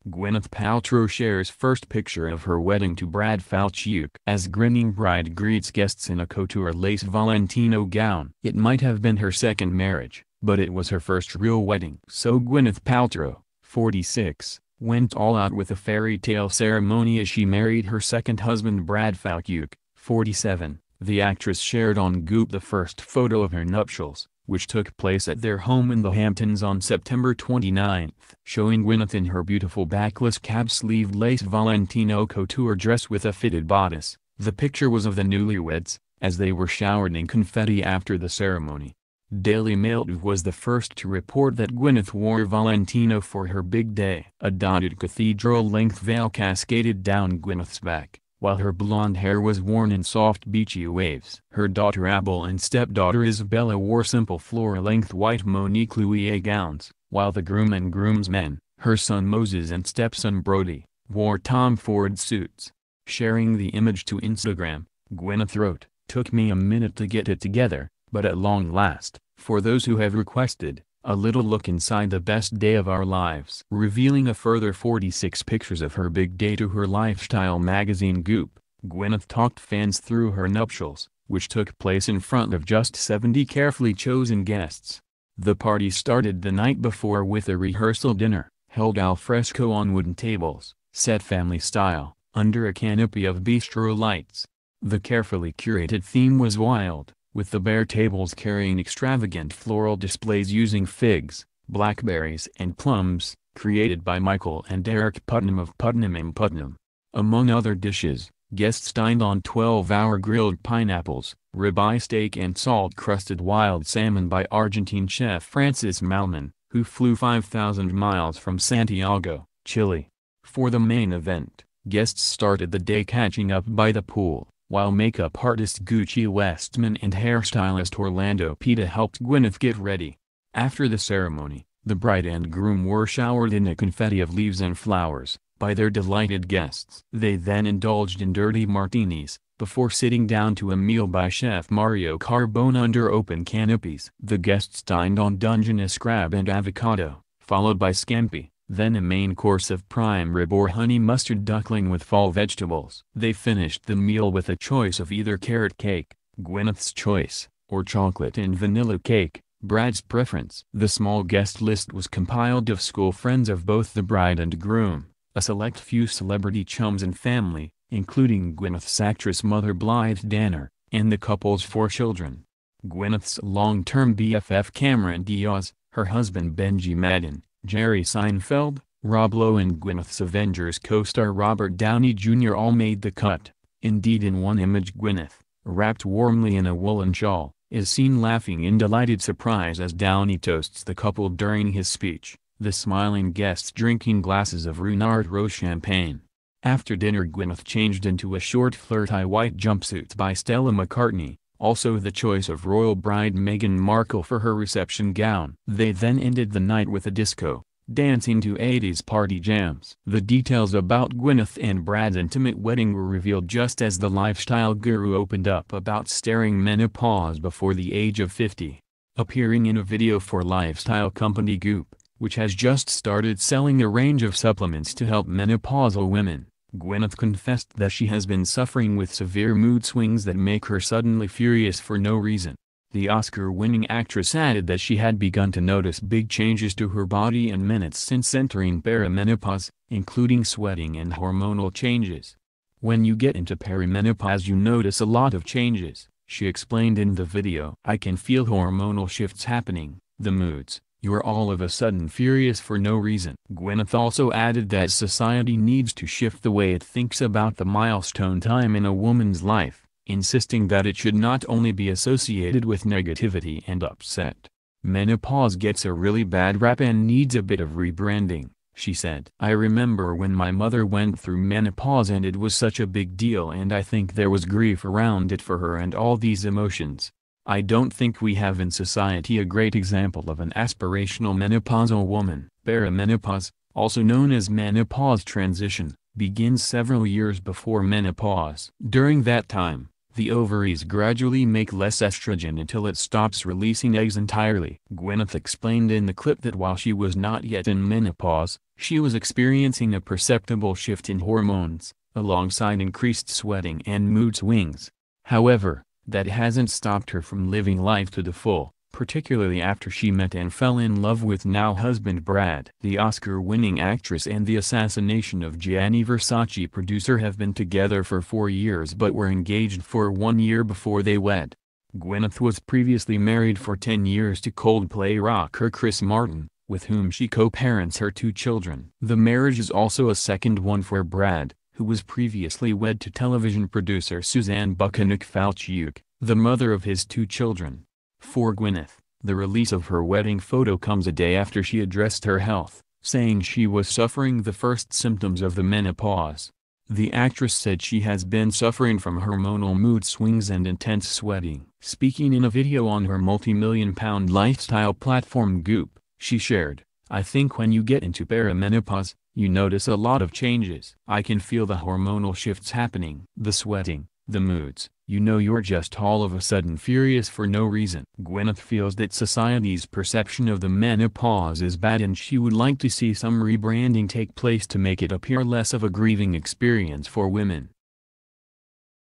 Gwyneth Paltrow shares first picture of her wedding to Brad Falchuk as grinning bride greets guests in a couture lace Valentino gown. It might have been her second marriage, but it was her first real wedding. So Gwyneth Paltrow, 46, went all out with a fairy tale ceremony as she married her second husband Brad Falchuk, 47. The actress shared on Goop the first photo of her nuptials, which took place at their home in the Hamptons on September 29, showing Gwyneth in her beautiful backless cap-sleeved lace Valentino couture dress with a fitted bodice. The picture was of the newlyweds, as they were showered in confetti after the ceremony. Daily Mail was the first to report that Gwyneth wore Valentino for her big day. A dotted cathedral-length veil cascaded down Gwyneth's back, while her blonde hair was worn in soft beachy waves. Her daughter Abel and stepdaughter Isabella wore simple floor-length white Monique Louis gowns, while the groom and groomsmen, her son Moses and stepson Brody, wore Tom Ford suits. Sharing the image to Instagram, Gwyneth wrote, "Took me a minute to get it together, but at long last, for those who have requested, a little look inside the best day of our lives." Revealing a further 46 pictures of her big day to her lifestyle magazine Goop, Gwyneth talked fans through her nuptials, which took place in front of just 70 carefully chosen guests. The party started the night before with a rehearsal dinner, held al fresco on wooden tables, set family style, under a canopy of bistro lights. The carefully curated theme was wild, with the bare tables carrying extravagant floral displays using figs, blackberries and plums, created by Michael and Eric Putnam of Putnam & Putnam. Among other dishes, guests dined on 12-hour grilled pineapples, ribeye steak and salt-crusted wild salmon by Argentine chef Francis Malman, who flew 5,000 miles from Santiago, Chile. For the main event, guests started the day catching up by the pool, while makeup artist Gucci Westman and hairstylist Orlando Pita helped Gwyneth get ready. After the ceremony, the bride and groom were showered in a confetti of leaves and flowers, by their delighted guests. They then indulged in dirty martinis, before sitting down to a meal by Chef Mario Carbone under open canopies. The guests dined on Dungeness crab and avocado, followed by scampi, then a main course of prime rib or honey mustard duckling with fall vegetables. They finished the meal with a choice of either carrot cake, Gwyneth's choice, or chocolate and vanilla cake, Brad's preference. The small guest list was compiled of school friends of both the bride and groom, a select few celebrity chums and family, including Gwyneth's actress mother Blythe Danner, and the couple's 4 children. Gwyneth's long-term BFF Cameron Diaz, her husband Benji Madden, Jerry Seinfeld, Rob Lowe and Gwyneth's Avengers co-star Robert Downey Jr. all made the cut. Indeed, in one image Gwyneth, wrapped warmly in a woolen shawl, is seen laughing in delighted surprise as Downey toasts the couple during his speech, the smiling guests drinking glasses of Ruinart Rose champagne. After dinner Gwyneth changed into a short flirty white jumpsuit by Stella McCartney, also the choice of royal bride Meghan Markle for her reception gown. They then ended the night with a disco, dancing to 80s party jams. The details about Gwyneth and Brad's intimate wedding were revealed just as the lifestyle guru opened up about staring menopause before the age of 50. Appearing in a video for lifestyle company Goop, which has just started selling a range of supplements to help menopausal women, Gwyneth confessed that she has been suffering with severe mood swings that make her suddenly furious for no reason. The Oscar-winning actress added that she had begun to notice big changes to her body in minutes since entering perimenopause, including sweating and hormonal changes. "When you get into perimenopause you notice a lot of changes," she explained in the video. "I can feel hormonal shifts happening, the moods. You're all of a sudden furious for no reason." Gwyneth also added that society needs to shift the way it thinks about the milestone time in a woman's life, insisting that it should not only be associated with negativity and upset. "Menopause gets a really bad rap and needs a bit of rebranding," she said. "I remember when my mother went through menopause and it was such a big deal and I think there was grief around it for her and all these emotions. I don't think we have in society a great example of an aspirational menopausal woman." Perimenopause, also known as menopause transition, begins several years before menopause. During that time, The ovaries gradually make less estrogen until it stops releasing eggs entirely. Gwyneth explained in the clip that while she was not yet in menopause, she was experiencing a perceptible shift in hormones, alongside increased sweating and mood swings. However, that hasn't stopped her from living life to the full, particularly after she met and fell in love with now-husband Brad. The Oscar-winning actress and the Assassination of Gianni Versace producer have been together for 4 years but were engaged for 1 year before they wed. Gwyneth was previously married for 10 years to Coldplay rocker Chris Martin, with whom she co-parents her 2 children. The marriage is also a second one for Brad, who was previously wed to television producer Suzanne Buchanan Falchuk, the mother of his 2 children. For Gwyneth, the release of her wedding photo comes a day after she addressed her health, saying she was suffering the first symptoms of the menopause. The actress said she has been suffering from hormonal mood swings and intense sweating. Speaking in a video on her multi-million-pound lifestyle platform Goop, she shared, "I think when you get into perimenopause, you notice a lot of changes. I can feel the hormonal shifts happening. The sweating, the moods, you're just all of a sudden furious for no reason." Gwyneth feels that society's perception of the menopause is bad and she would like to see some rebranding take place to make it appear less of a grieving experience for women.